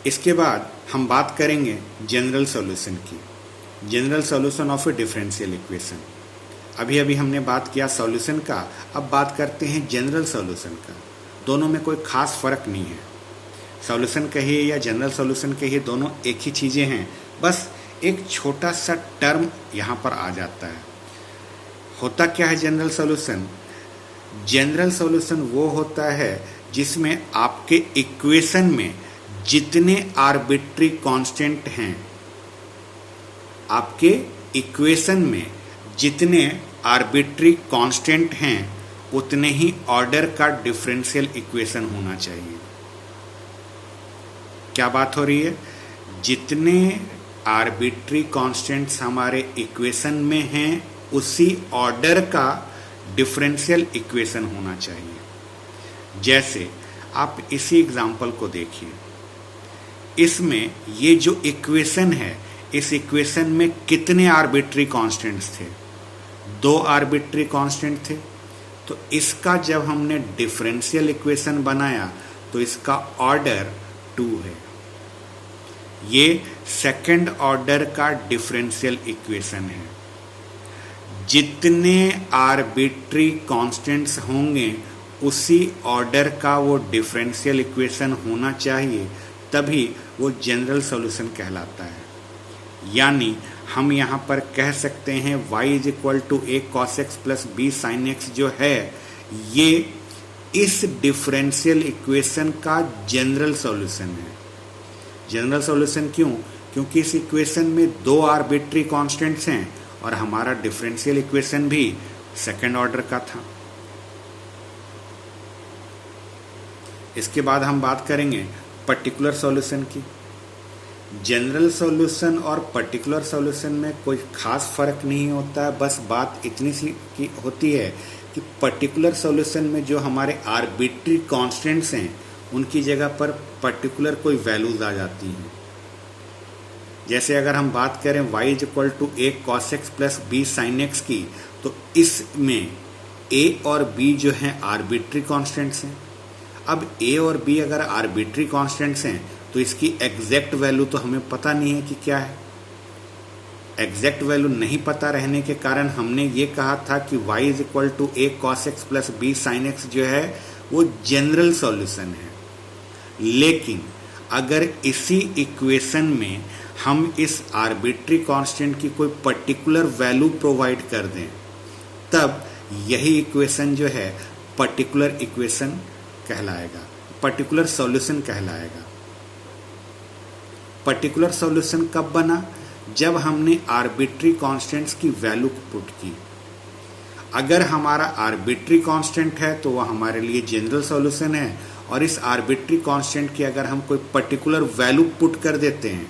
इसके बाद हम बात करेंगे जनरल सॉल्यूशन की, general solution of A differential equation. अभी अभी हमने बात किया सॉल्यूशन का, अब बात करते हैं जनरल सॉल्यूशन का। दोनों में कोई खास फर्क नहीं है, सॉल्यूशन कहिए या जनरल सॉल्यूशन कहिए, दोनों एक ही चीज़ें हैं, बस एक छोटा सा टर्म यहाँ पर आ जाता है। होता क्या है जनरल सॉल्यूशन? जनरल सॉल्यूशन वो होता है जिसमें आपके इक्वेशन में जितने आर्बिट्री कांस्टेंट हैं, आपके इक्वेशन में जितने आर्बिट्री कांस्टेंट हैं उतने ही ऑर्डर का डिफरेंशियल इक्वेशन होना चाहिए। क्या बात हो रही है? जितने आर्बिट्री कांस्टेंट्स हमारे इक्वेशन में हैं उसी ऑर्डर का डिफरेंशियल इक्वेशन होना चाहिए। जैसे आप इसी एग्जांपल को देखिए, इसमें ये जो इक्वेशन है, इस इक्वेशन में कितने आर्बिट्री कांस्टेंट्स थे? 2 आर्बिट्री कांस्टेंट थे। तो इसका जब हमने डिफरेंशियल इक्वेशन बनाया तो इसका ऑर्डर 2 है। ये सेकंड ऑर्डर का डिफरेंशियल इक्वेशन है। जितने आर्बिट्री कांस्टेंट्स होंगे उसी ऑर्डर का वो डिफरेंशियल इक्वेशन होना चाहिए, तभी वो जनरल सॉल्यूशन कहलाता है। यानी हम यहाँ पर कह सकते हैं y = a cos x + b sin x जो है ये इस डिफरेंशियल इक्वेशन का जनरल सॉल्यूशन है। जनरल सॉल्यूशन क्यों? क्योंकि इस इक्वेशन में 2 आर्बिट्री कांस्टेंट्स हैं और हमारा डिफरेंशियल इक्वेशन भी सेकंड ऑर्डर का था। इसके बाद हम बात करेंगे पर्टिकुलर सॉल्यूशन की। जनरल सॉल्यूशन और पर्टिकुलर सॉल्यूशन में कोई खास फर्क नहीं होता है, बस बात इतनी सी की होती है कि पर्टिकुलर सॉल्यूशन में जो हमारे आर्बिट्री कांस्टेंट्स हैं उनकी जगह पर पर्टिकुलर कोई वैल्यूज आ जाती हैं। जैसे अगर हम बात करें y = a cos x + b sin x की, तो इसमें a और b जो हैं आर्बिट्री कांस्टेंट्स हैं। अब a और b अगर आर्बिट्री कांस्टेंट्स हैं तो इसकी एग्जैक्ट वैल्यू तो हमें पता नहीं है कि क्या है। एग्जैक्ट वैल्यू नहीं पता रहने के कारण हमने ये कहा था कि y = a cos x + b sin x जो है वो जनरल सॉल्यूशन है। लेकिन अगर इसी इक्वेशन में हम इस आर्बिट्री कांस्टेंट की कोई पर्टिकुलर वैल्यू प्रोवाइड कर दें, तब यही इक्वेशन जो है पर्टिकुलर इक्वेशन कहलाएगा, पर्टिकुलर सॉल्यूशन कहलाएगा। पर्टिकुलर सॉल्यूशन कब बना? जब हमने आर्बिट्री कांस्टेंट्स की वैल्यू पुट की। अगर हमारा आर्बिट्री कांस्टेंट है तो वह हमारे लिए जनरल सॉल्यूशन है, और इस आर्बिट्री कांस्टेंट की अगर हम कोई पर्टिकुलर वैल्यू पुट कर देते हैं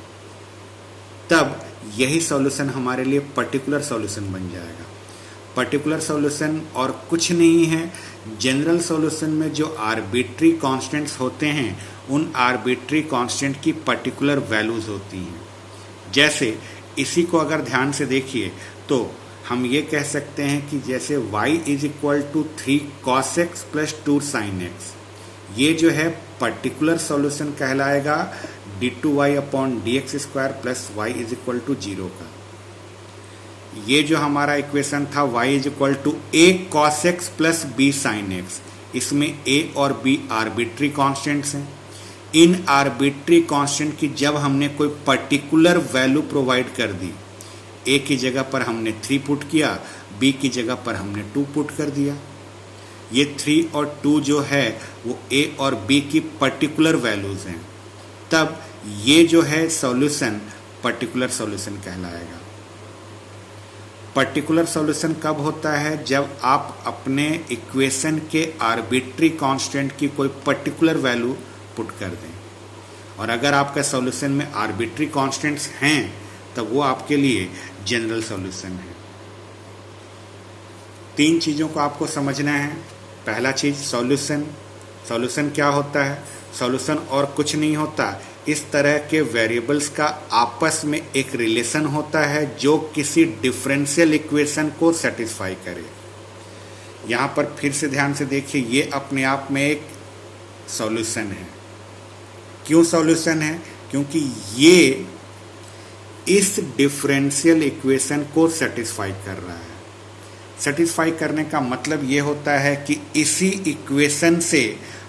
तब यही सॉल्यूशन हमारे लिए पर्टिकुलर सॉल्यूशन बन जाएगा। पर्टिकुलर सॉल्यूशन और कुछ नहीं है, जनरल सॉल्यूशन में जो आर्बिट्री कांस्टेंट्स होते हैं उन आर्बिट्री कांस्टेंट की पर्टिकुलर वैल्यूज होती हैं। जैसे इसी को अगर ध्यान से देखिए तो हम ये कह सकते हैं कि जैसे y = 3 cos x + 2 sin x, ये जो है पर्टिकुलर सॉल्यूशन कहलाएगा d2y/dx² + y = 0 का। ये जो हमारा इक्वेशन था y = a cos x + b sin x, इसमें a और b आर्बिट्री कांस्टेंट्स हैं। इन आर्बिट्री कांस्टेंट की जब हमने कोई पर्टिकुलर वैल्यू प्रोवाइड कर दी, a की जगह पर हमने 3 पुट किया, b की जगह पर हमने 2 पुट कर दिया। ये 3 और 2 जो है वो a और b की पर्टिकुलर वैल्यूज हैं, तब ये जो है सॉल्यूशन पर्टिकुलर सॉल्यूशन कहलाएगा। पर्टिकुलर सॉल्यूशन कब होता है? जब आप अपने इक्वेशन के आर्बिट्री कांस्टेंट की कोई पर्टिकुलर वैल्यू पुट कर दें, और अगर आपका सॉल्यूशन में आर्बिट्री कांस्टेंट्स हैं तब वो आपके लिए जनरल सॉल्यूशन है। 3 चीज़ों को आपको समझना है। पहला चीज़ सॉल्यूशन। सॉल्यूशन क्या होता है? सॉल्यूशन और कुछ नहीं होता, इस तरह के वेरिएबल्स का आपस में एक रिलेशन होता है जो किसी डिफरेंशियल इक्वेशन को सेटिस्फाई करे। यहाँ पर फिर से ध्यान से देखिए, ये अपने आप में एक सॉल्यूशन है। क्यों सॉल्यूशन है? क्योंकि ये इस डिफरेंशियल इक्वेशन को सेटिस्फाई कर रहा है। सेटिस्फाई करने का मतलब ये होता है कि इसी इक्वेशन से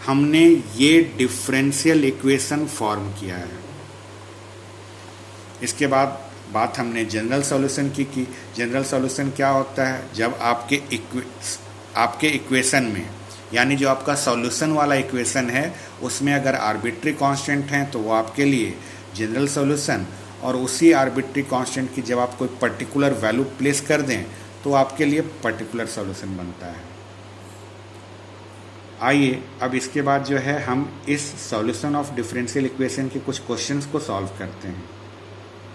हमने ये डिफरेंशियल इक्वेशन फॉर्म किया है। इसके बाद बात हमने जनरल सॉल्यूशन की। जनरल सॉल्यूशन क्या होता है? जब आपके इक्वेशन में, यानी जो आपका सॉल्यूशन वाला इक्वेशन है उसमें अगर आर्बिट्री कांस्टेंट हैं तो वो आपके लिए जनरल सॉल्यूशन, और उसी आर्बिट्री कांस्टेंट की जब आप कोई पर्टिकुलर वैल्यू प्लेस कर दें तो आपके लिए पर्टिकुलर सॉल्यूशन बनता है। आइए अब इसके बाद जो है हम इस सॉल्यूशन ऑफ डिफरेंशियल इक्वेशन के कुछ क्वेश्चंस को सॉल्व करते हैं।